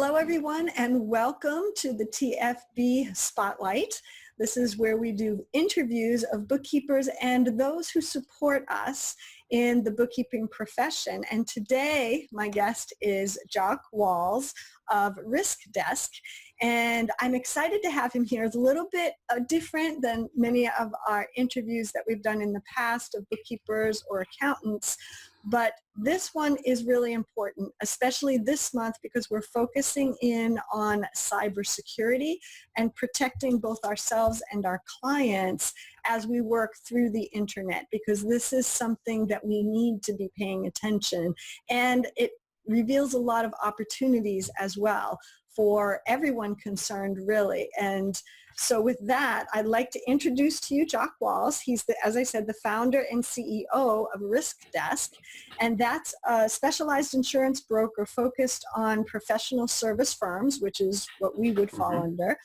Hello, everyone, and welcome to the TFB Spotlight. This is where we do interviews of bookkeepers and those who support us in the bookkeeping profession. And today, my guest is Jock Wols of RiskDesk, and I'm excited to have him here. It's a little bit different than many of our interviews that we've done in the past of bookkeepers or accountants, but this one is really important, especially this month, because we're focusing in on cybersecurity and protecting both ourselves and our clients as we work through the internet, because this is something that we need to be paying attention, and it reveals a lot of opportunities as well for everyone concerned, really. And so with that, I'd like to introduce to you Jock Wols. He's, as I said, the founder and CEO of RiskDesk, and that's a specialized insurance broker focused on professional service firms, which is what we would fall under.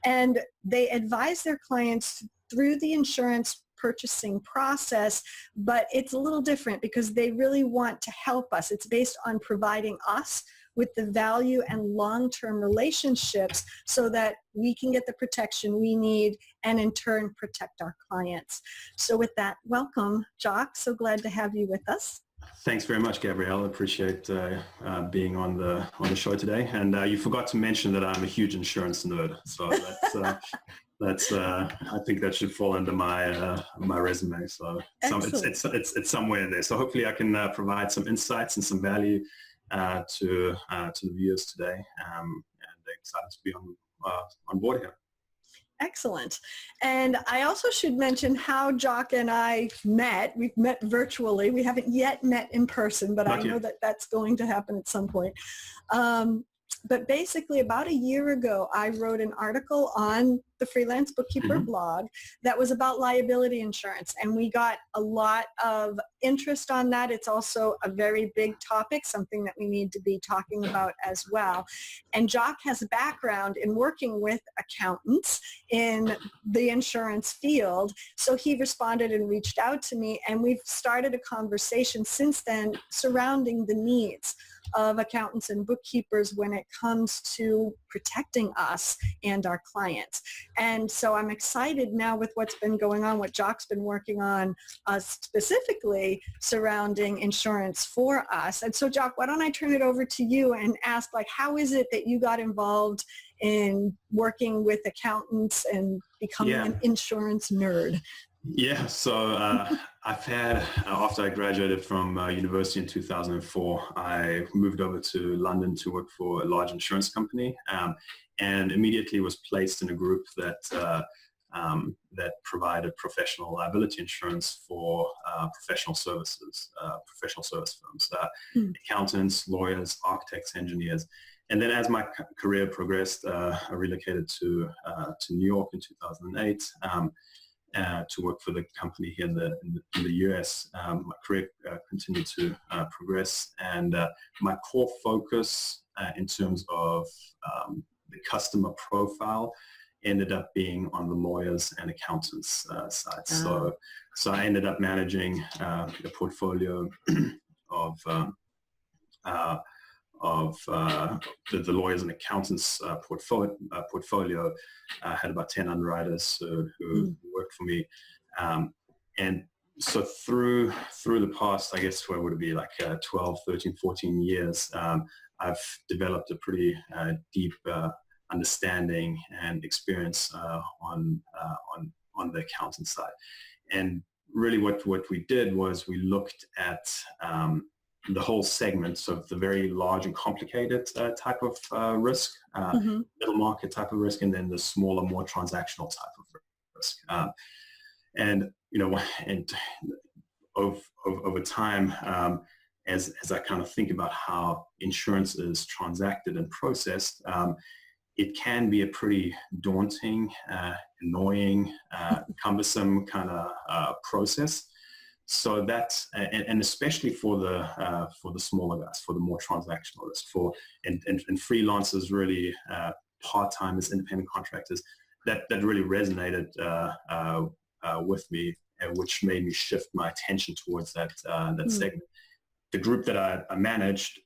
And they advise their clients through the insurance purchasing process, but it's a little different because they really want to help us. It's based on providing us with the value and long-term relationships so that we can get the protection we need and in turn protect our clients. So with that, welcome, Jock. So glad to have you with us. Thanks very much, Gabrielle. I appreciate being on the show today. And you forgot to mention that I'm a huge insurance nerd. So that's I think that should fall under my my resume. So it's somewhere in there. So hopefully I can provide some insights and some value to the viewers today. And excited to be on board here. Excellent. And I also should mention how Jock and I met. We've met virtually. We haven't yet met in person, but I know that that's going to happen at some point. But basically, about a year ago, I wrote an article on the Freelance Bookkeeper blog that was about liability insurance, and we got a lot of interest on that. It's also a very big topic, something that we need to be talking about as well. And Jock has a background in working with accountants in the insurance field, so he responded and reached out to me, and we've started a conversation since then surrounding the needs of accountants and bookkeepers when it comes to protecting us and our clients. And so I'm excited now with what's been going on, what Jock's been working on specifically surrounding insurance for us. And so Jock, why don't I turn it over to you and ask, like, how is it that you got involved in working with accountants and becoming an insurance nerd? Yeah, so I've had, after I graduated from university in 2004, I moved over to London to work for a large insurance company, and immediately was placed in a group that that provided professional liability insurance for professional service firms, accountants, lawyers, architects, engineers. And then as my career progressed, I relocated to New York in 2008. To work for the company here in the US. My career continued to progress, and my core focus in terms of the customer profile ended up being on the lawyers and accountants side. So I ended up managing a portfolio of the lawyers and accountants portfolio. I had about 10 underwriters who worked for me. And so through the past, I guess, what would it be, like 12, 13, 14 years, I've developed a pretty deep understanding and experience on the accountant side. And really what we did was we looked at the whole segments of the very large and complicated type of risk, middle market type of risk, and then the smaller, more transactional type of risk. And over time, as I kind of think about how insurance is transacted and processed, it can be a pretty daunting, annoying, cumbersome kind of process. So that's, and especially for the smaller guys, for the more transactional risk, and freelancers, really part-timers, independent contractors, that really resonated with me, which made me shift my attention towards that segment. The group that I managed,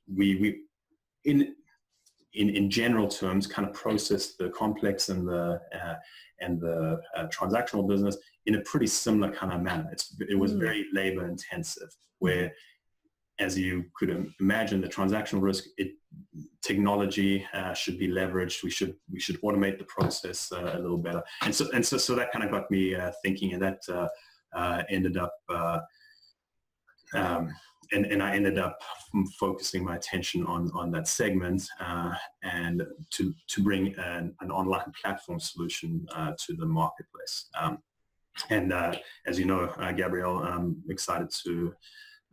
in general terms, kind of process the complex and the transactional business in a pretty similar kind of manner. It was very labor intensive, where, as you could imagine, the transactional risk, technology should be leveraged. We should automate the process a little better. And so that kind of got me thinking, and that ended up. And I ended up focusing my attention on that segment and to bring an online platform solution to the marketplace. And as you know, Gabrielle, I'm excited to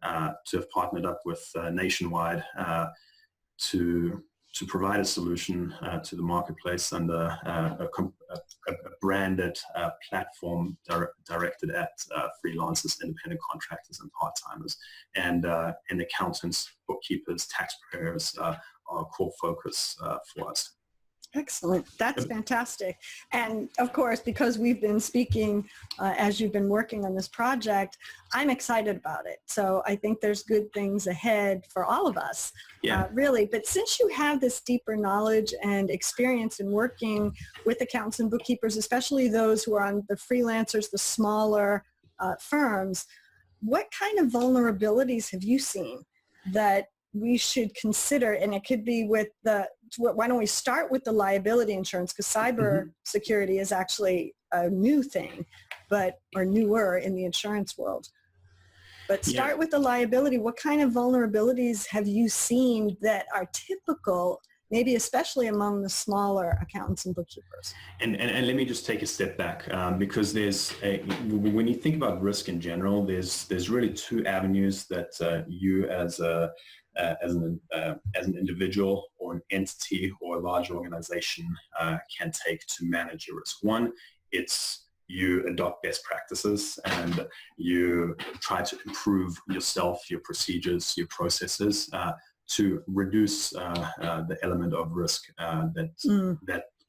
have partnered up with Nationwide to provide a solution to the marketplace under a branded platform directed at freelancers, independent contractors, and part-timers, and accountants, bookkeepers, tax preparers are a core focus for us. Excellent. That's fantastic. And of course, because we've been speaking as you've been working on this project, I'm excited about it. So I think there's good things ahead for all of us, really. But since you have this deeper knowledge and experience in working with accountants and bookkeepers, especially those who are on the freelancers, the smaller firms, what kind of vulnerabilities have you seen that we should consider? And it could be with why don't we start with the liability insurance, because cyber security is actually a new thing, or newer in the insurance world. But start with the liability. What kind of vulnerabilities have you seen that are typical, maybe especially among the smaller accountants and bookkeepers? And let me just take a step back, because when you think about risk in general, there's really two avenues that you as an individual or an entity or a large organization can take to manage your risk. One, it's you adopt best practices and you try to improve yourself, your procedures, your processes to reduce the element of risk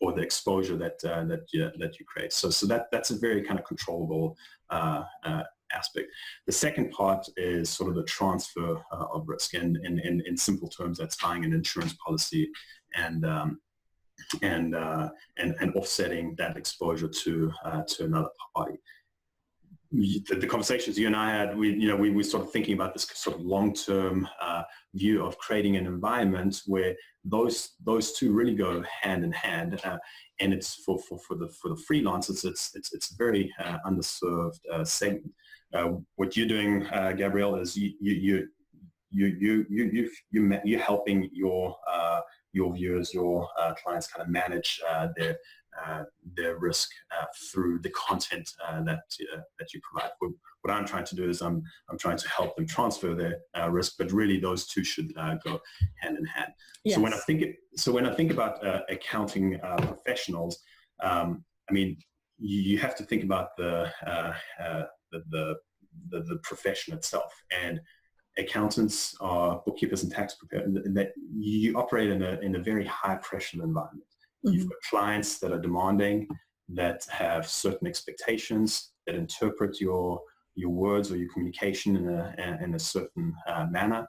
or the exposure that you create. So that's a very kind of controllable aspect. The second part is sort of the transfer of risk, and in simple terms, that's buying an insurance policy and offsetting that exposure to another party. The conversations you and I had, we started thinking about this sort of long-term view of creating an environment where those two really go hand in hand, and it's for the freelancers. It's a very underserved segment. What you're doing, Gabrielle, is you're helping your viewers, your clients, kind of manage their risk through the content that you provide. What I'm trying to do is I'm trying to help them transfer their risk, but really those two should go hand in hand. Yes. So when I think about accounting professionals, I mean, you have to think about the profession itself, and accountants are bookkeepers and tax preparers. That you operate in a very high pressure environment. You've got clients that are demanding, that have certain expectations, that interpret your words or your communication in a certain manner,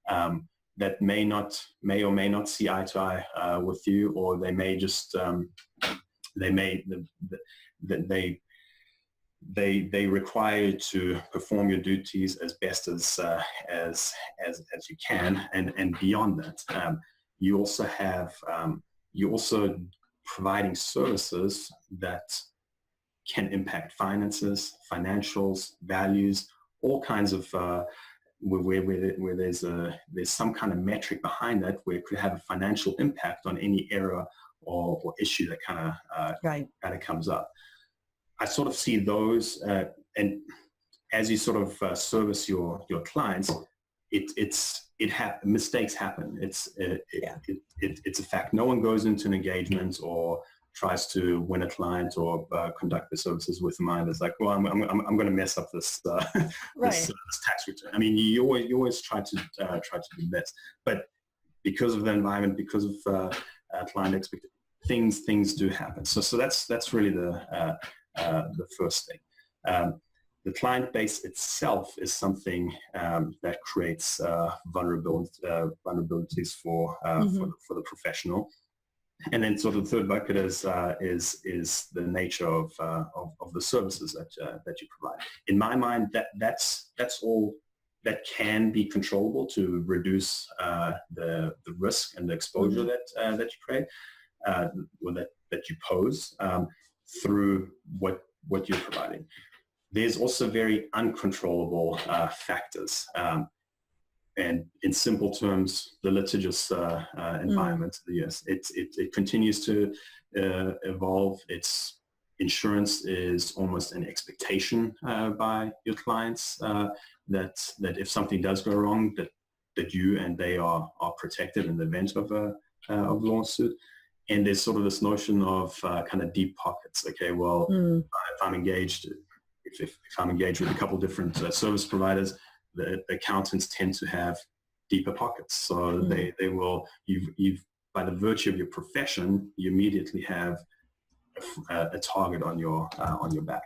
that may or may not see eye to eye with you, or they may just they require you to perform your duties as best as you can, and beyond that, you also providing services that can impact finances, financials, values, all kinds of where there's some kind of metric behind that, where it could have a financial impact on any error or issue that kind of comes up. I sort of see those, and as you sort of service your clients, mistakes happen. It's a fact. No one goes into an engagement or tries to win a client or conduct the services with a mind that's like, well, I'm going to mess up this this tax return. I mean, you always try to do best, but because of the environment, because of client expectations, things do happen. So that's really the first thing. the client base itself is something that creates vulnerabilities for the professional. And then sort of the third bucket is the nature of the services that you provide. In my mind, that's all that can be controllable to reduce the risk and the exposure that you create, or that you pose through what you're providing. There's also very uncontrollable factors. And in simple terms, the litigious environment of the US, it continues to evolve. Its insurance is almost an expectation by your clients that if something does go wrong, that you and they are protected in the event of a lawsuit. And there's sort of this notion of kind of deep pockets. Okay, well, if I'm engaged with a couple different service providers, the accountants tend to have deeper pockets. So they will, you've by the virtue of your profession, you immediately have a target on your back.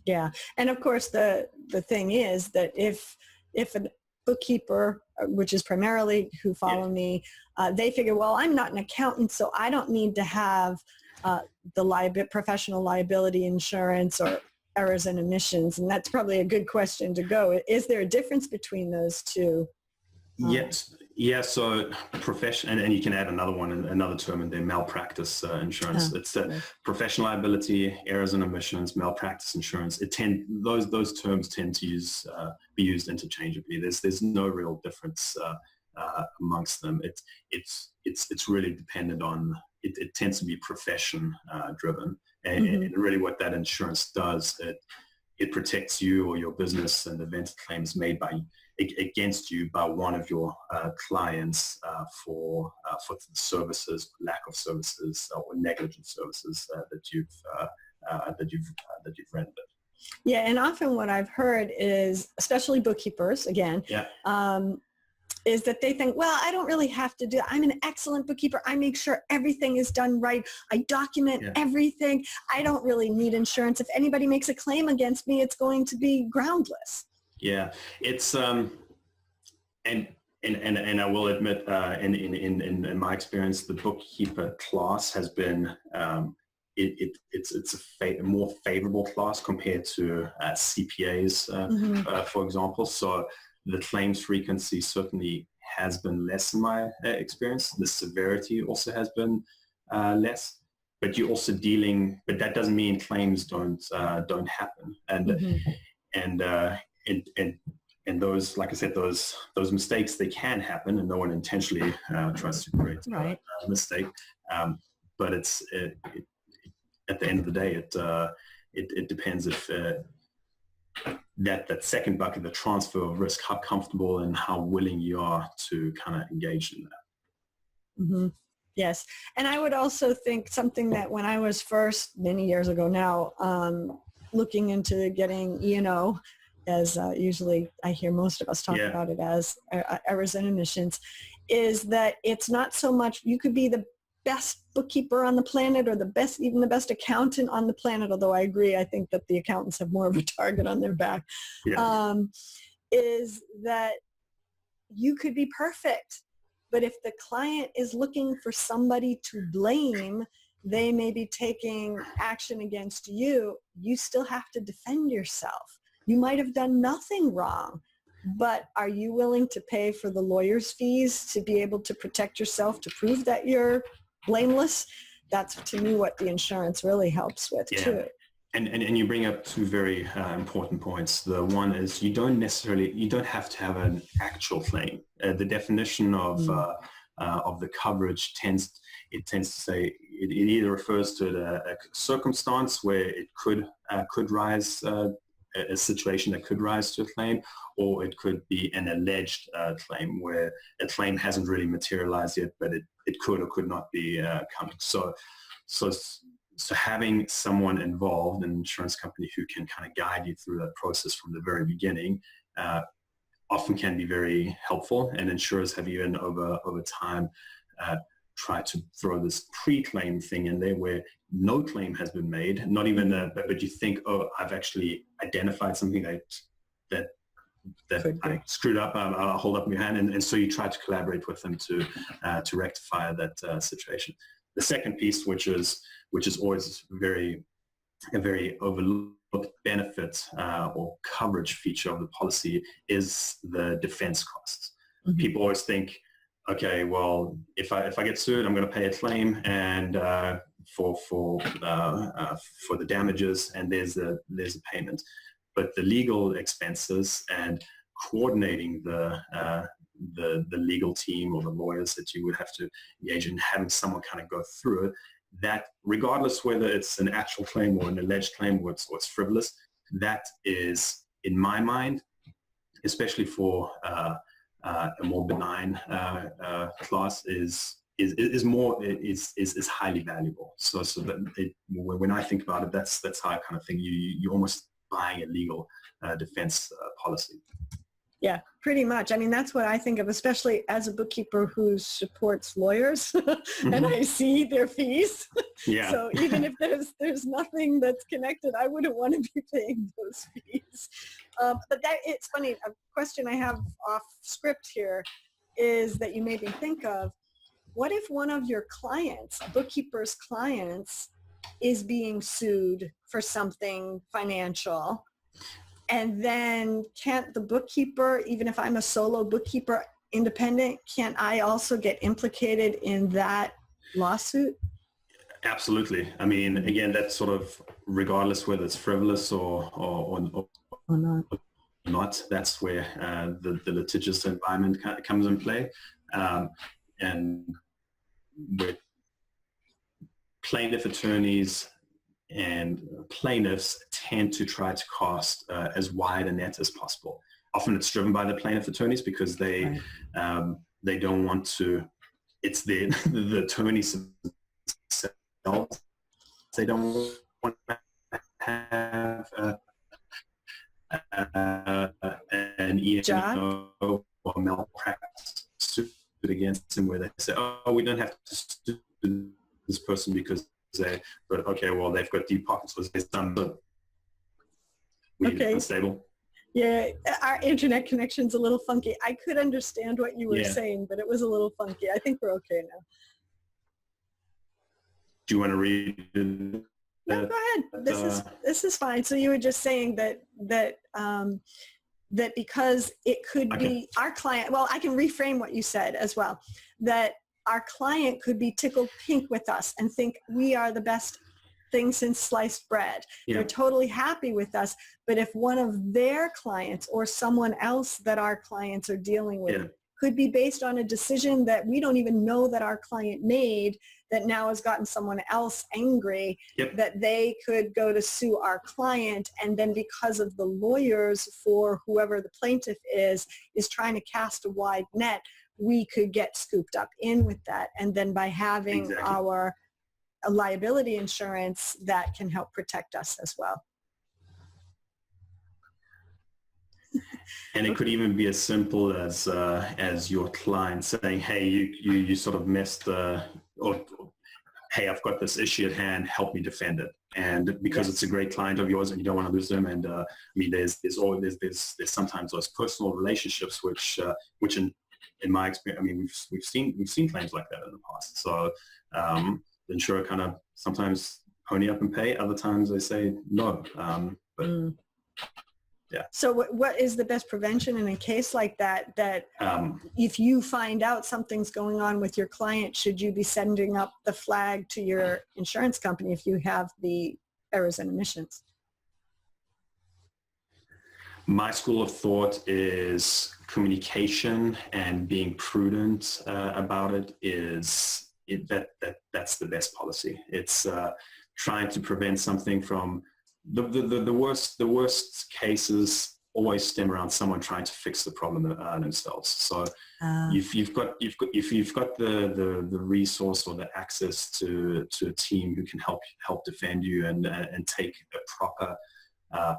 Yeah. And of course, the thing is that if a bookkeeper, which is primarily who follow me, they figure, well, I'm not an accountant, so I don't need to have the professional liability insurance or errors and omissions. And that's probably a good question to go. Is there a difference between those two? Yes. Yeah. So profession, and you can add another term in there, malpractice insurance. It's professional liability, errors and omissions, malpractice insurance. Those terms tend to be used interchangeably. There's no real difference amongst them. It's really dependent on. It tends to be profession driven, and really what that insurance does, it protects you or your business in the event of claims made against you by one of your clients for services, lack of services, or negligent services that you've rendered. Yeah, and often what I've heard is, especially bookkeepers, again, is that they think, well, I don't really have to do, I'm an excellent bookkeeper. I make sure everything is done right. I document everything. I don't really need insurance. If anybody makes a claim against me, it's going to be groundless. Yeah, it's and I will admit, in my experience, the bookkeeper class has been it's a more favorable class compared to CPAs, for example. So the claims frequency certainly has been less in my experience. The severity also has been less. But you're also dealing. But that doesn't mean claims don't happen. And those, like I said, those mistakes, they can happen, and no one intentionally tries to create a mistake. But it's at the end of the day, it depends if that second bucket, the transfer of risk, how comfortable and how willing you are to kind of engage in that. Yes. And I would also think something that when I was first, many years ago now, looking into getting E&O, as usually I hear most of us talk about it as errors and omissions, is that it's not so much, you could be the best bookkeeper on the planet or even the best accountant on the planet, although I agree, I think that the accountants have more of a target on their back, is that you could be perfect, but if the client is looking for somebody to blame, they may be taking action against you. You still have to defend yourself. You might have done nothing wrong, but are you willing to pay for the lawyer's fees to be able to protect yourself, to prove that you're blameless? That's, to me, what the insurance really helps with too. And you bring up two very important points. The one is you don't have to have an actual claim. The definition of the coverage tends to say it either refers to a circumstance where it could rise, a situation that could rise to a claim, or it could be an alleged claim where a claim hasn't really materialized yet, but it could or could not be coming. So having someone involved, an insurance company who can kind of guide you through that process from the very beginning, often can be very helpful. And insurers have even over time try to throw this pre-claim thing in there where no claim has been made, not even but you think, oh, I've actually identified something that I screwed up. I'll hold up your hand, and so you try to collaborate with them to rectify that situation. The second piece, which is always a very overlooked benefit or coverage feature of the policy, is the defense costs. Mm-hmm. People always think, okay, well, if I get sued, I'm going to pay a claim and for the damages, and there's a payment. But the legal expenses and coordinating the legal team or the lawyers that you would have to engage in, having someone kind of go through it, that regardless whether it's an actual claim or an alleged claim or it's frivolous, that is, in my mind, especially for a more benign class, is highly valuable. So that when I think about it, that's how I kind of think you almost buying a legal defense policy. Yeah, pretty much. I mean, that's what I think of, especially as a bookkeeper who supports lawyers and I see their fees. Yeah. So even if there's nothing that's connected, I wouldn't want to be paying those fees. But it's funny, a question I have off script here is that you made me think of, what if one of your clients, a bookkeeper's clients, is being sued for something financial? And then can't the bookkeeper, even if I'm a solo bookkeeper, independent, can't I also get implicated in that lawsuit? Absolutely. I mean, again, that's sort of regardless whether it's frivolous or not. That's where the litigious environment comes in play. And with plaintiff attorneys and plaintiffs tend to try to cast as wide a net as possible. Often it's driven by the plaintiff attorneys because they don't want to, it's the attorneys themselves. They don't want to have an E&O or malpractice suit against them where they say, oh, we don't have to sue this person because but okay, well, they've got deep pockets, so it's done, but we're unstable. Yeah, our internet connection's a little funky. I could understand what you were saying, but it was a little funky. I think we're okay now. Do you want to read it? No, go ahead. This is fine. So you were just saying that because it could be our client, well, I can reframe what you said as well, that our client could be tickled pink with us and think we are the best thing since sliced bread. Yeah. They're totally happy with us. But if one of their clients or someone else that our clients are dealing with could be based on a decision that we don't even know that our client made, that now has gotten someone else angry, that they could go to sue our client, and then because of the lawyers for whoever the plaintiff is trying to cast a wide net, we could get scooped up in with that. And then by having our liability insurance, that can help protect us as well. And it could even be as simple as your client saying, hey, you sort of missed or hey, I've got this issue at hand, help me defend it. And because it's a great client of yours and you don't want to lose them, and I mean, there's sometimes those personal relationships which in my experience, I mean, we've seen claims like that in the past. So the insurer kind of sometimes pony up and pay. Other times they say no. Yeah. So what is the best prevention in a case like that? That if you find out something's going on with your client, should you be sending up the flag to your insurance company if you have the errors and omissions? My school of thought is communication and being prudent about it that's the best policy. It's trying to prevent something from the worst cases always stem around someone trying to fix the problem themselves. So if you've got the resource or the access to a team who can help defend you and take a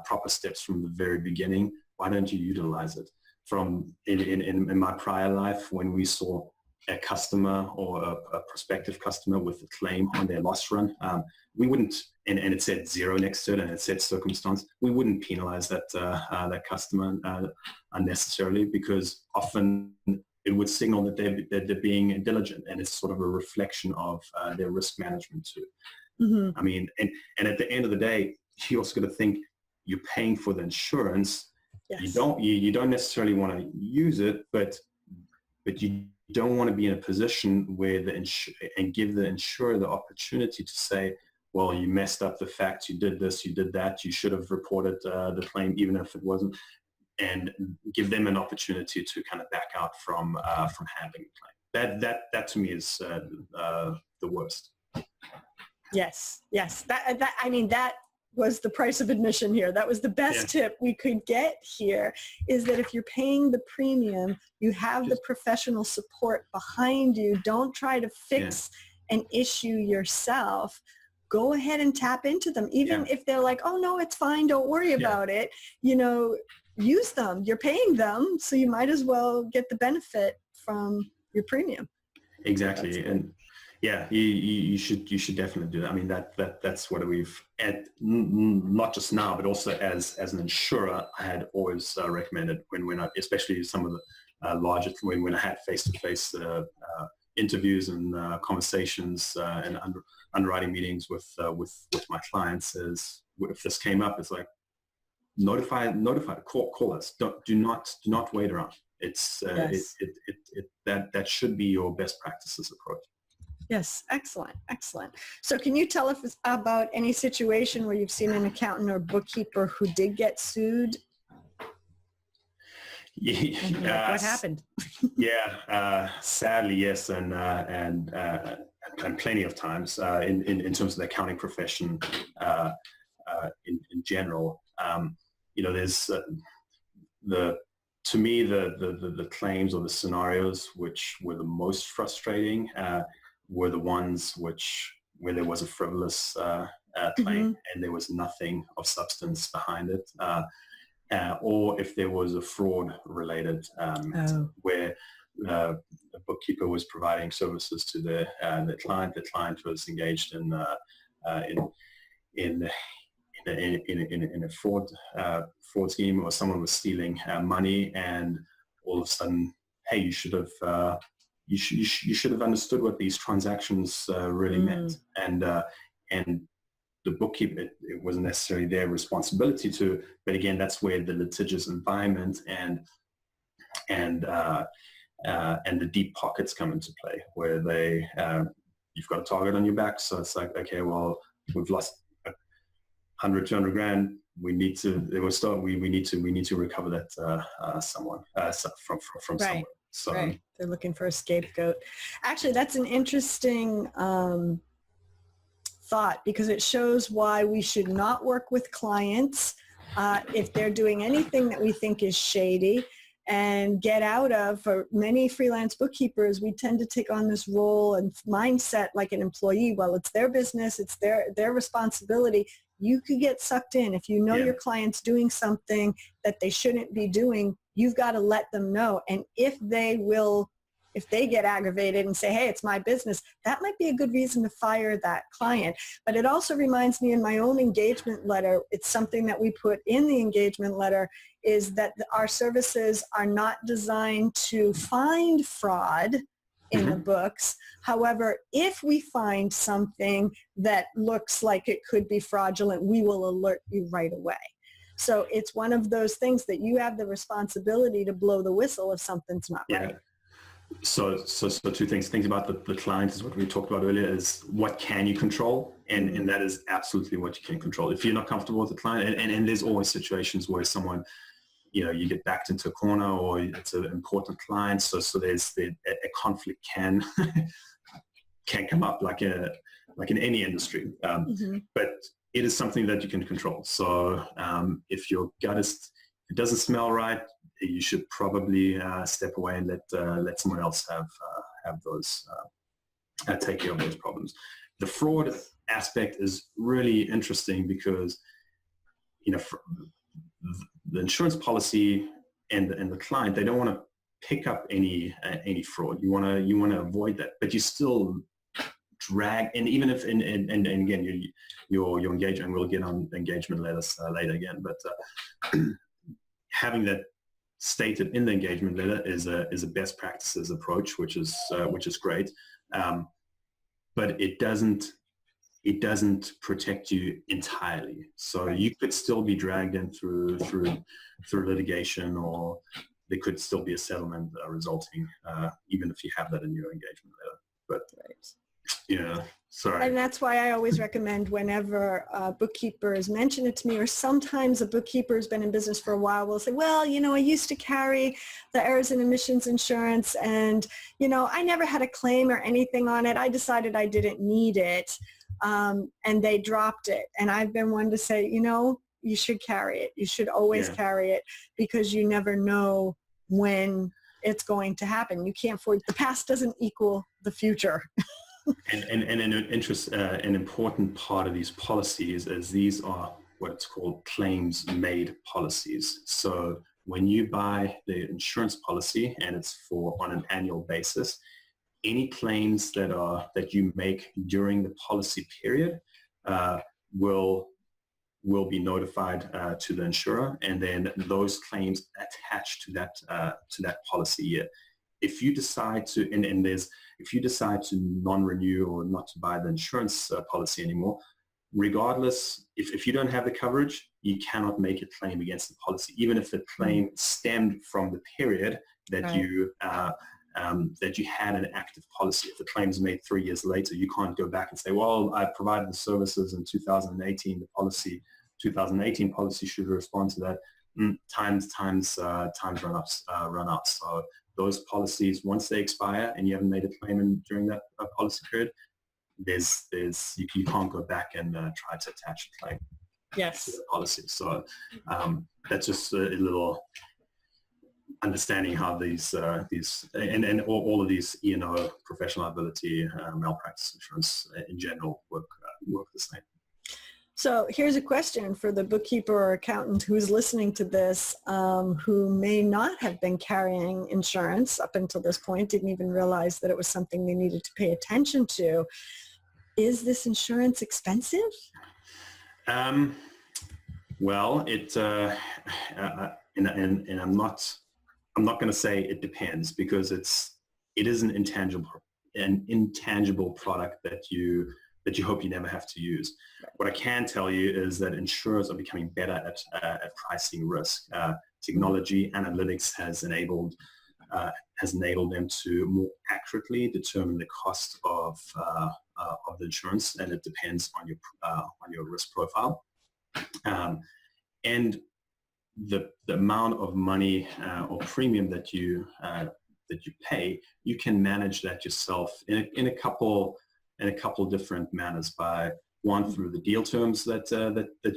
proper steps from the very beginning, why don't you utilize it? In my prior life, when we saw a customer or a prospective customer with a claim on their loss run, we wouldn't, and it said 0 next to it and it said circumstance, we wouldn't penalize that customer unnecessarily, because often it would signal that they're being diligent, and it's sort of a reflection of their risk management too. Mm-hmm. I mean, and at the end of the day, you also got to think you're paying for the insurance. Yes. You don't necessarily want to use it, but you don't want to be in a position where and give the insurer the opportunity to say, well, you messed up the facts, you did this, you did that, you should have reported the claim even if it wasn't, and give them an opportunity to kind of back out from handling the claim. That to me is the worst. Yes. I mean, that was the price of admission here. That was the best tip we could get here, is that if you're paying the premium, you have the professional support behind you. Don't try to fix an issue yourself. Go ahead and tap into them. Even if they're like, oh no, it's fine, don't worry about it. Use them. You're paying them, so you might as well get the benefit from your premium. Exactly. And yeah, you should definitely do that. I mean, that's what we've, not just now, but also as an insurer, I had always recommended when I, especially some of the larger, when I had face-to-face interviews and conversations and underwriting meetings with my clients, is if this came up, it's like, notify, call us. Do not wait around. It's that should be your best practices approach. Yes, excellent. So can you tell us about any situation where you've seen an accountant or bookkeeper who did get sued? What happened? Sadly, yes, and plenty of times in terms of the accounting profession in general. There's to me the claims or the scenarios which were the most frustrating were the ones where there was a frivolous claim and there was nothing of substance behind it, or if there was a fraud related where the bookkeeper was providing services to the client. The client was engaged in a fraud scheme, or someone was stealing money, and all of a sudden, hey, you should have understood what these transactions really meant, and the bookkeeper, it wasn't necessarily their responsibility to, but again, that's where the litigious environment and the deep pockets come into play, where you've got a target on your back, so it's like, okay, well, we've lost 100, 200 grand. We need to recover that from someone. So they're looking for a scapegoat. Actually, that's an interesting thought, because it shows why we should not work with clients if they're doing anything that we think is shady, and get out of. For many freelance bookkeepers, we tend to take on this role and mindset like an employee. Well, it's their business, it's their responsibility. You could get sucked in. If you know your client's doing something that they shouldn't be doing, you've got to let them know. And if they get aggravated and say, hey, it's my business, that might be a good reason to fire that client. But it also reminds me, in my own engagement letter, it's something that we put in the engagement letter, is that our services are not designed to find fraud in the books. However, if we find something that looks like it could be fraudulent, we will alert you right away. So it's one of those things that you have the responsibility to blow the whistle if something's not right. So two things. Things about the client is what we talked about earlier, is what can you control? And that is absolutely what you can control. If you're not comfortable with the client, and there's always situations where someone, you get backed into a corner, or it's an important client. So there's a conflict can come up like in any industry. But it is something that you can control. So if your gut it doesn't smell right, you should probably step away and let someone else have those take care of those problems. The fraud aspect is really interesting, because the insurance policy and the client, they don't want to pick up any fraud. You want to avoid that, but you still drag. And even if and again, your engagement, we'll get on engagement letters later again, but having that stated in the engagement letter is a best practices approach, which is great, but it doesn't protect you entirely. So you could still be dragged in through litigation, or there could still be a settlement resulting, even if you have that in your engagement letter. But yeah, sorry. And that's why I always recommend, whenever bookkeepers mention it to me, or sometimes a bookkeeper who's been in business for a while will say, well, I used to carry the errors and omissions insurance, and, I never had a claim or anything on it. I decided I didn't need it, and they dropped it. And I've been one to say, you should carry it. You should always carry it, because you never know when it's going to happen. You can't foresee. The past doesn't equal the future. And an important part of these policies is these are what's called claims-made policies. So when you buy the insurance policy and it's on an annual basis, any claims that you make during the policy period will be notified to the insurer, and then those claims attached to that policy year. If you decide to, if you decide to non-renew or not to buy the insurance policy anymore, regardless, if you don't have the coverage, you cannot make a claim against the policy, even if the claim stemmed from the period that you had an active policy. If the claim is made 3 years later, you can't go back and say, well, I provided the services in 2018, the 2018 policy should respond to that. Times run out. So those policies, once they expire and you haven't made a claim during that policy period, you can't go back and try to attach a claim to the policy. So that's just a little understanding how these and all of these E&O, professional liability, malpractice insurance in general work the same. So here's a question for the bookkeeper or accountant who's listening to this, who may not have been carrying insurance up until this point, didn't even realize that it was something they needed to pay attention to. Is this insurance expensive? Well, and I'm not going to say it depends, because it is an intangible product that you hope you never have to use. Right. What I can tell you is that insurers are becoming better at pricing risk. Technology, analytics has enabled them to more accurately determine the cost of the insurance, and it depends on your risk profile. And the amount of money or premium that you pay, you can manage that yourself in a couple different manners. By one, through the deal terms that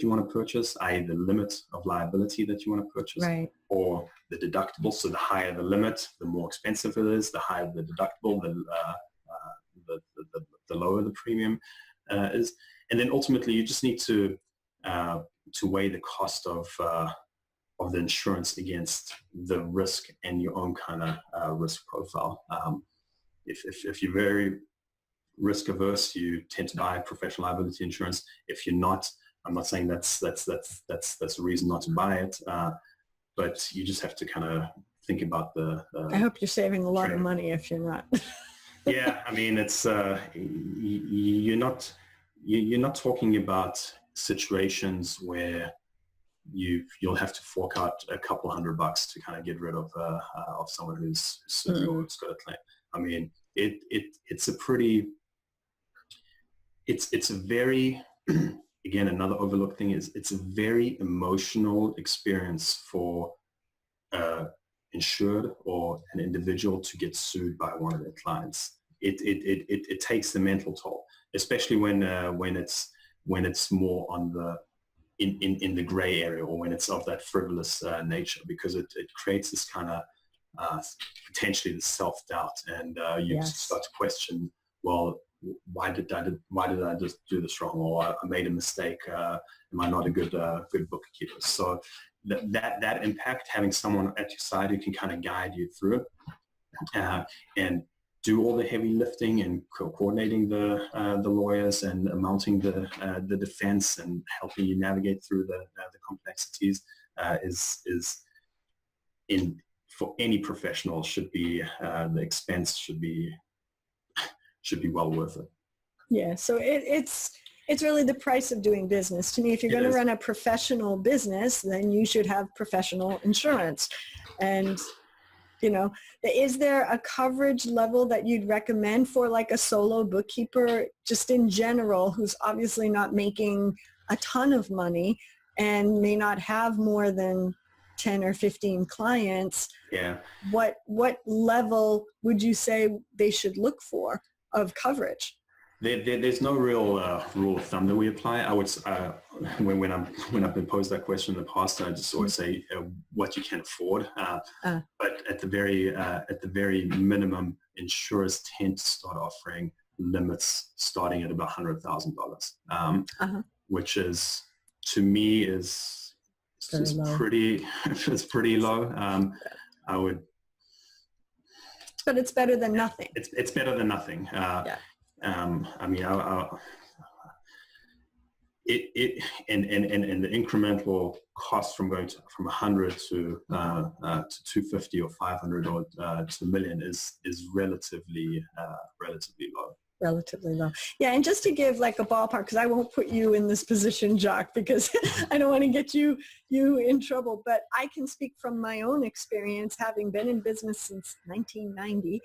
you want to purchase, i.e. the limit of liability that you want to purchase, right, or the deductible. So the higher the limit, the more expensive it is. The higher the deductible, the lower the premium is. And then ultimately, you just need to weigh the cost of the insurance against the risk and your own kind of risk profile. If you're very risk averse, you tend to buy professional liability insurance. If you're not, I'm not saying that's a reason not to buy it, but you just have to kind of think about the. I hope you're saving a lot of money if you're not. Yeah, I mean, it's you're not talking about situations where you'll have to fork out a couple $100 to kind of get rid of someone who's got a claim. I mean, it's a very, again, another overlooked thing is it's a very emotional experience for insured or an individual to get sued by one of their clients. It takes the mental toll, especially when it's more on the in the gray area, or when it's of that frivolous nature, because it creates this kind of potentially the self-doubt, and you start to question, well, why did I just do this wrong, or I made a mistake? Am I not a good bookkeeper? So that impact, having someone at your side who can kind of guide you through it, and do all the heavy lifting and coordinating the lawyers and mounting the defense and helping you navigate through the complexities is for any professional should be the expense should be well worth it. Yeah, so it's really the price of doing business. To me, if you're going to run a professional business, then you should have professional insurance. And is there a coverage level that you'd recommend for like a solo bookkeeper, just in general, who's obviously not making a ton of money and may not have more than 10 or 15 clients? Yeah. What level would you say they should look for of coverage? There's no real rule of thumb that we apply. I would when I've been posed that question in the past, I just always say what you can afford. But at the very minimum, insurers tend to start offering limits starting at about $100,000, which is, to me, is pretty low. I would. But it's better than nothing. It's better than nothing. Yeah. I mean, and the incremental cost from going from 100 to 250 or 500 or to $1 million is relatively low. Relatively low. Yeah, and just to give like a ballpark, because I won't put you in this position, Jock, because I don't want to get you in trouble, but I can speak from my own experience, having been in business since 1990,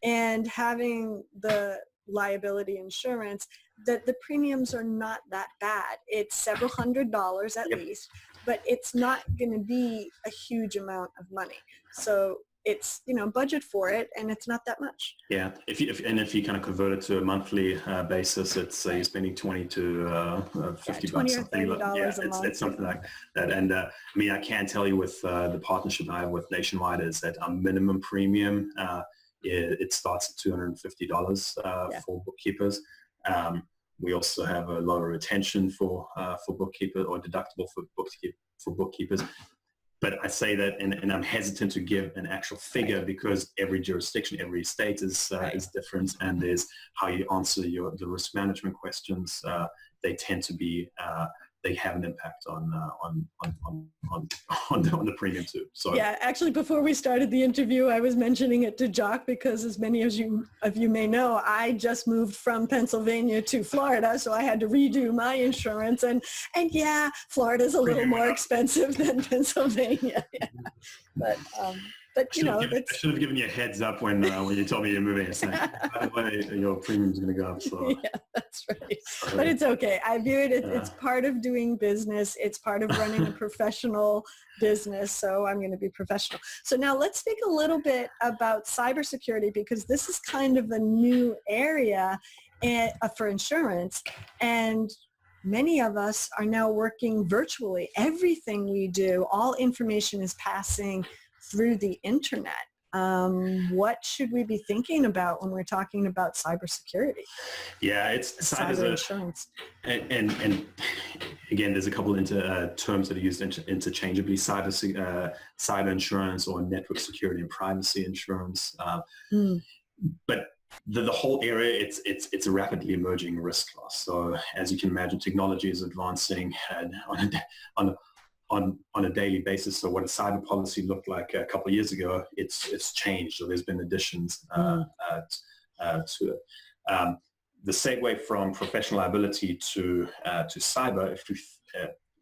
and having the liability insurance, that the premiums are not that bad. It's several $100s at least, but it's not going to be a huge amount of money. So it's, budget for it, and it's not that much. Yeah. If you kind of convert it to a monthly basis, it's you're spending $20 to $50 $20 or $30 a month. It's something like that. And I mean, I can tell you with the partnership I have with Nationwide is that our minimum premium it starts at $250 for bookkeepers. We also have a lower retention for bookkeepers, or deductible for bookkeepers. But I say that, and I'm hesitant to give an actual figure because every jurisdiction, every state is different, and there's how you answer the risk management questions. They tend to be they have an impact on the premium too. So yeah, actually, before we started the interview, I was mentioning it to Jock because, as many of you may know, I just moved from Pennsylvania to Florida, so I had to redo my insurance, and yeah, Florida's a little more expensive than Pennsylvania. Yeah. But I should have given you a heads up when you told me you're moving. It's like, by the way, your premium's going to go up. So. Yeah, that's right. But it's okay. I view it. It's part of doing business. It's part of running a professional business. So I'm going to be professional. So now let's speak a little bit about cybersecurity, because this is kind of a new area for insurance, and many of us are now working virtually. Everything we do, all information is passing through the internet. What should we be thinking about when we're talking about cybersecurity? Yeah, it's cyber insurance. And again, there's a couple of terms that are used interchangeably: cyber insurance, or network security and privacy insurance. But the whole area, it's a rapidly emerging risk class. So as you can imagine, technology is advancing on a daily basis. So what a cyber policy looked like a couple of years ago, it's changed. So there's been additions to it. The segue from professional liability to cyber,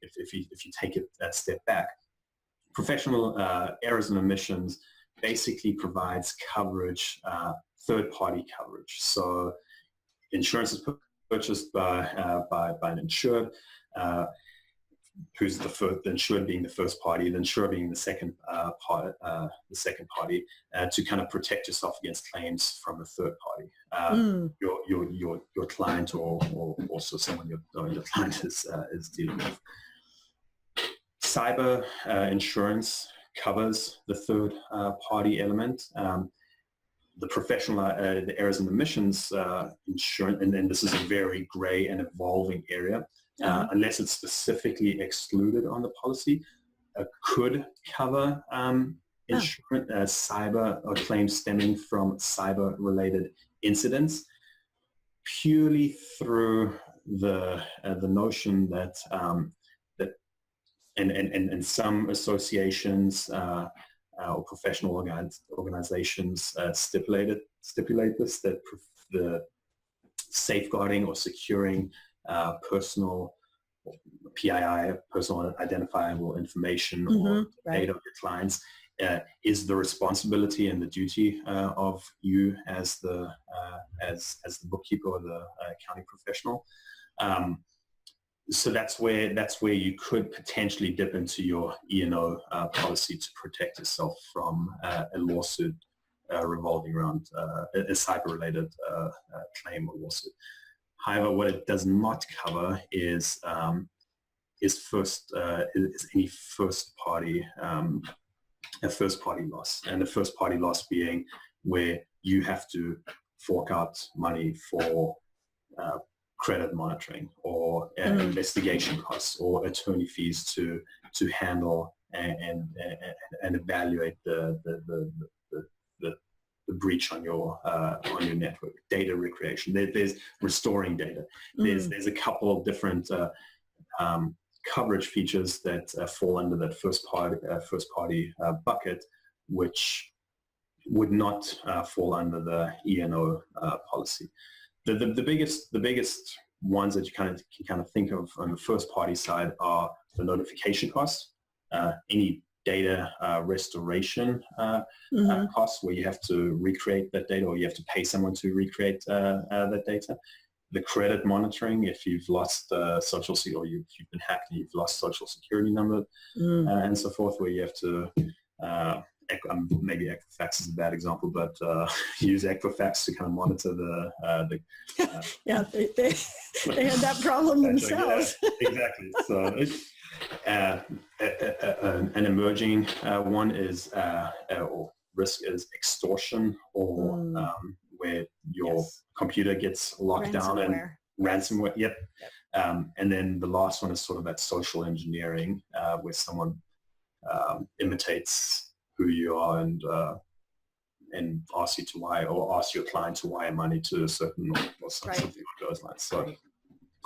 if you take it that step back, professional errors and omissions basically provides coverage, third-party coverage. So insurance is purchased by an insured, who's the insured being the first party, the insurer being the second party, to kind of protect yourself against claims from a third party, your client, or also someone your client is dealing with. Cyber insurance covers the third party element. the professional, the errors and omissions insurance, and then this is a very gray and evolving area, unless it's specifically excluded on the policy, could cover insurance, cyber or claims stemming from cyber-related incidents, purely through the notion that and some associations or professional organizations stipulate this, that the safeguarding or securing personal PII, personal identifiable information, or data of your clients is the responsibility and the duty of you as the bookkeeper or the accounting professional. So that's where you could potentially dip into your E&O policy to protect yourself from a lawsuit revolving around a cyber-related claim or lawsuit. However, what it does not cover is any first party loss, and the first party loss being where you have to fork out money for credit monitoring or investigation costs or attorney fees to handle and evaluate the breach on your network, data recreation. There's restoring data. There's a couple of different coverage features that fall under that first party bucket, which would not fall under the E&O policy. The biggest ones that you can kind of think of on the first party side are the notification costs, any data restoration costs where you have to recreate that data or you have to pay someone to recreate that data. The credit monitoring, if you've lost social security or you've been hacked and you've lost social security number and so forth, where you have to maybe Equifax is a bad example, but use Equifax to kind of monitor the yeah, they had that problem themselves. Yeah, exactly. So an emerging one is or risk is extortion, or where your computer gets locked down and ransomware. Yep. And then the last one is sort of that social engineering, where someone imitates who you are and asks you to wire, or asks your client to wire money to a certain or something along those lines. So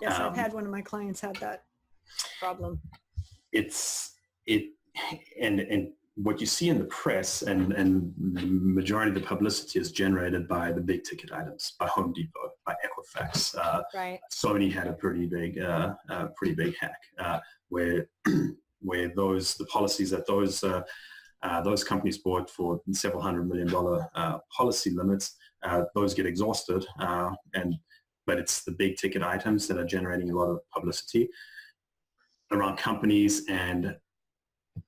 yes, I've had one of my clients have that problem. And what you see in the press and the majority of the publicity is generated by the big ticket items, by Home Depot, by Equifax. Sony had a pretty big hack where the policies that those companies bought for several $100 million policy limits, those get exhausted, but it's the big ticket items that are generating a lot of publicity around companies and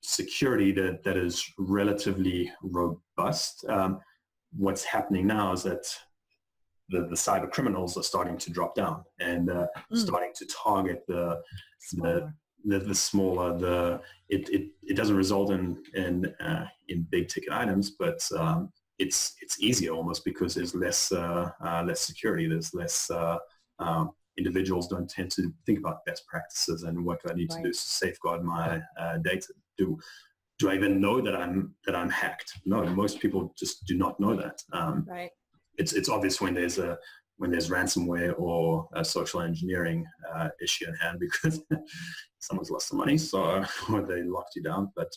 security that is relatively robust. What's happening now is that the cyber criminals are starting to drop down and starting to target the smaller. It doesn't result in big ticket items, but it's easier almost because there's less security. There's less individuals don't tend to think about best practices and what do I need to do to safeguard my data. Do I even know that I'm hacked? No, most people just do not know that. It's obvious when there's ransomware or a social engineering issue at hand because someone's lost some money, or they locked you down. But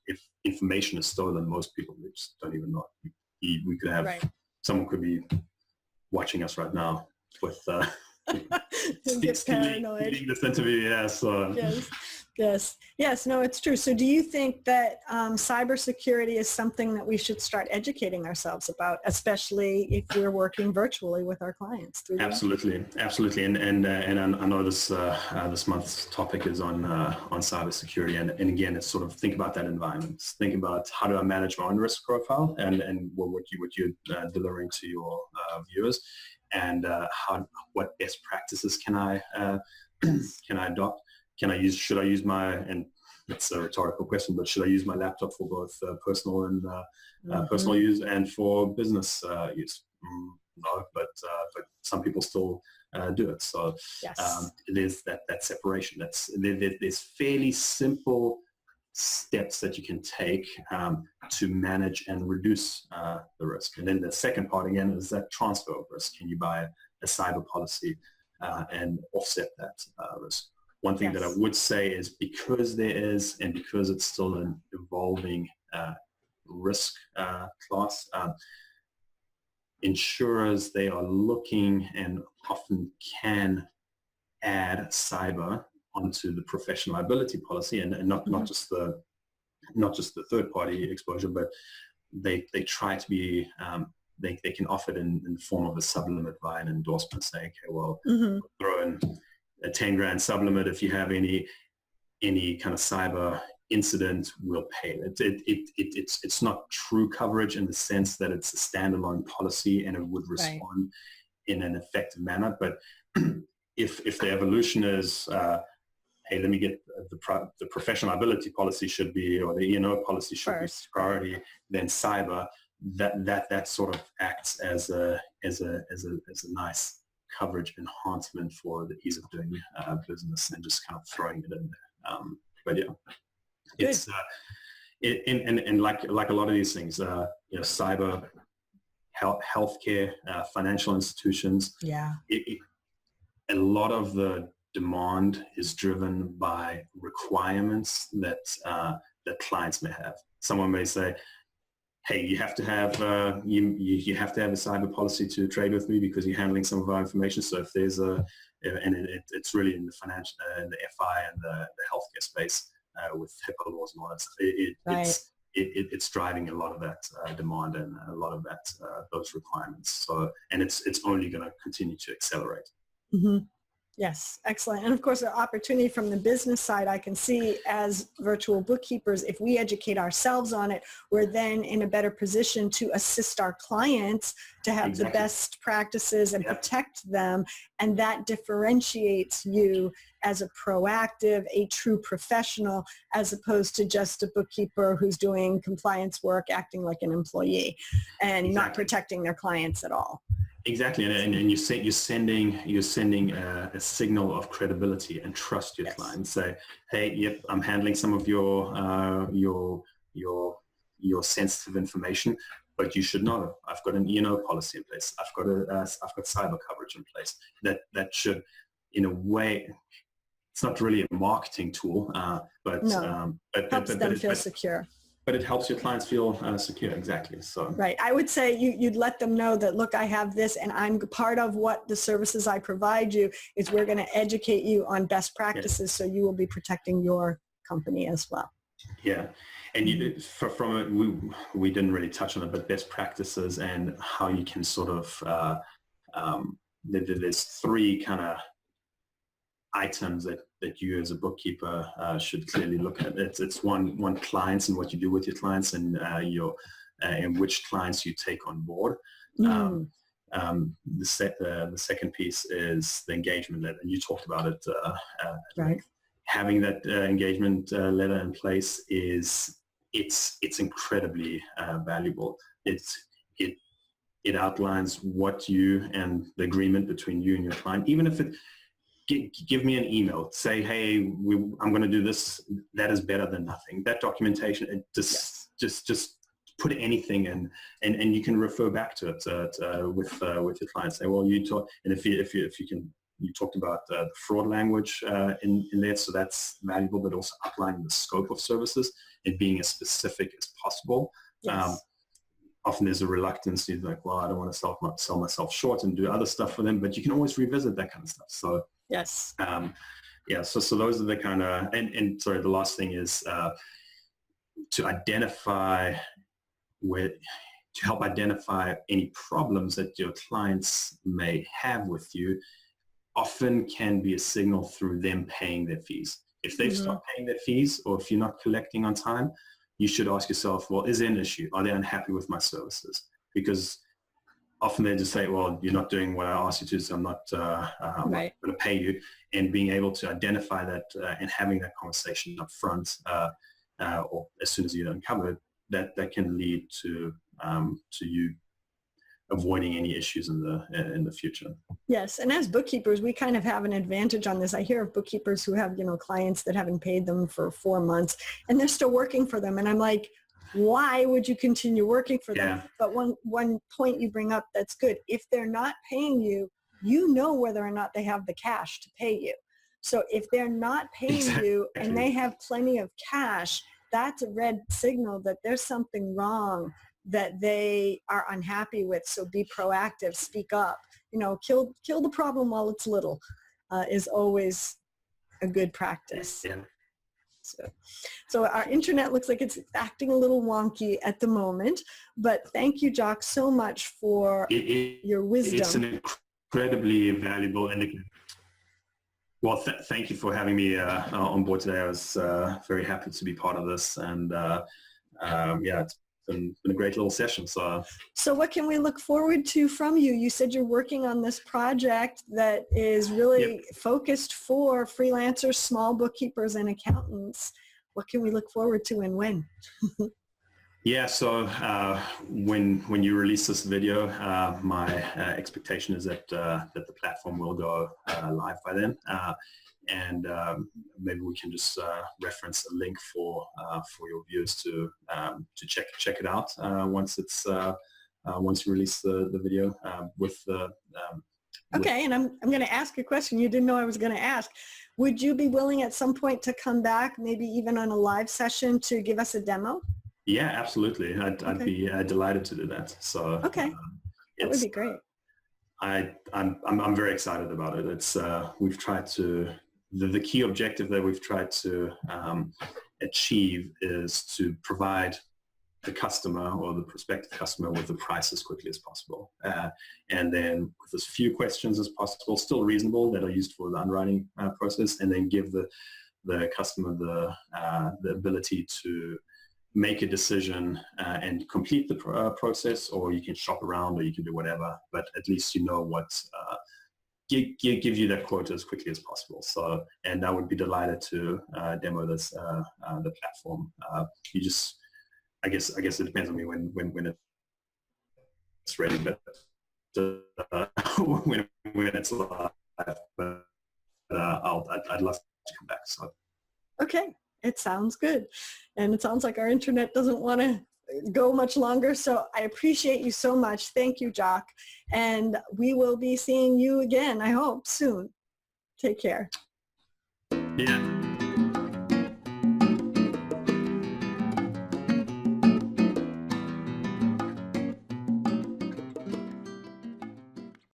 if information is stolen, most people just don't even know. We could have someone could be watching us right now with get paranoid. This interview, yeah. So Yes. No, it's true. So, do you think that cybersecurity is something that we should start educating ourselves about, especially if we're working virtually with our clients? Absolutely, and I know this month's topic is on cybersecurity, and again, it's sort of think about that environment. Think about how do I manage my own risk profile, and what you're delivering to your viewers, and what best practices can I adopt? Should I use my, and it's a rhetorical question, but should I use my laptop for both personal and personal use and for business use? No, but some people still do it. So Yes. there's that separation. There's fairly simple steps that you can take to manage and reduce the risk. And then the second part again is that transfer of risk. Can you buy a cyber policy and offset that risk? One thing that I would say is because there is, and because it's still an evolving risk class, insurers, they are looking and often can add cyber onto the professional liability policy, and not just the third party exposure, but they try to be they can offer it in the form of a sublimit via an endorsement, saying, okay, well, throw in a 10 grand sublimit if you have any kind of cyber incident, we'll pay it. It's not true coverage in the sense that it's a standalone policy and it would respond in an effective manner. But if the evolution is, hey, let me get the professional liability policy should be, or the E&O policy should be priority, then cyber, that sort of acts as a nice coverage enhancement for the ease of doing business and just kind of throwing it in there. But yeah, it's and like a lot of these things, cyber, healthcare, financial institutions. Yeah, a lot of the demand is driven by requirements that clients may have. Someone may say, hey, you have to have you have to have a cyber policy to trade with me because you're handling some of our information. So if there's it's really in the financial, in the FI and the healthcare space with HIPAA laws and all that stuff. It's driving a lot of that demand and a lot of that those requirements. So, and it's only going to continue to accelerate. Mm-hmm. Yes, excellent. And of course, the opportunity from the business side, I can see as virtual bookkeepers, if we educate ourselves on it, we're then in a better position to assist our clients to have the best practices and protect them. And that differentiates you as a proactive, a true professional, as opposed to just a bookkeeper who's doing compliance work, acting like an employee and not protecting their clients at all. Exactly, and you're sending a signal of credibility and trust your client. Say, hey, yep, I'm handling some of your sensitive information, but you should know I've got an E&O policy in place. I've got cyber coverage in place. That should, in a way, it's not really a marketing tool, but helps them feel secure. But it helps your clients feel secure. Exactly. So right. I would say you'd let them know that, look, I have this, and I'm part of what the services I provide you is we're going to educate you on best practices, so you will be protecting your company as well. Yeah. And we didn't really touch on it, but best practices and how you can sort of, there's three kind of items that you as a bookkeeper should clearly look at. It's one, clients and what you do with your clients, and and which clients you take on board. The second piece is the engagement letter, and you talked about it. Right. Having that engagement letter in place it's incredibly valuable. It outlines what you and the agreement between you and your client, even if it. Give me an email. Say, hey, I'm going to do this. That is better than nothing. That documentation, just put anything in, and you can refer back to it with your clients. Say, well, you talk, and if you can, you talked about the fraud language in there, so that's valuable. But also outlining the scope of services and being as specific as possible. Yes. Often there's a reluctance. You're like, well, I don't want to sell myself short and do other stuff for them, but you can always revisit that kind of stuff. So. Yes. So those are the kind of, and sorry, the last thing is to help identify any problems that your clients may have with you, often can be a signal through them paying their fees. If they've stopped paying their fees, or if you're not collecting on time, you should ask yourself, well, is there an issue? Are they unhappy with my services? Because often they just say, well, you're not doing what I asked you to, so I'm not going to pay you. And being able to identify that and having that conversation up front or as soon as you uncover it, that can lead to you avoiding any issues in the future. Yes, and as bookkeepers, we kind of have an advantage on this. I hear of bookkeepers who have, clients that haven't paid them for 4 months and they're still working for them. And I'm like, why would you continue working for them? Yeah. But one point you bring up that's good. If they're not paying you, you know whether or not they have the cash to pay you. So if they're not paying you and they have plenty of cash, that's a red signal that there's something wrong that they are unhappy with. So be proactive, speak up, kill the problem while it's little is always a good practice. Yeah. So our internet looks like it's acting a little wonky at the moment, but thank you, Jock, so much for your wisdom. It's an incredibly valuable indicator. Well, thank you for having me on board today. I was very happy to be part of this, and it's been a great little session. So what can we look forward to from you? You said you're working on this project that is really focused for freelancers, small bookkeepers, and accountants. What can we look forward to and when? Yeah, so when you release this video, my expectation is that the platform will go live by then, and maybe we can just reference a link for your viewers to check it out once you release the video with the. Okay, and I'm going to ask a question you didn't know I was going to ask. Would you be willing at some point to come back, maybe even on a live session, to give us a demo? Yeah, absolutely. I'd be delighted to do that. So okay, that would be great. I'm very excited about it. It's we've tried to the key objective that we've tried to achieve is to provide the customer or the prospective customer with the price as quickly as possible, and then with as few questions as possible, still reasonable, that are used for the underwriting process, and then give the customer the ability to make a decision and complete the process, or you can shop around, or you can do whatever, but at least you know what give you that quote as quickly as possible. So, and I would be delighted to demo this the platform. I guess it depends on me when it's ready, but when it's live. But I'd love to come back. So okay. It sounds good. And it sounds like our internet doesn't want to go much longer. So I appreciate you so much. Thank you, Jock. And we will be seeing you again, I hope, soon. Take care. Yeah.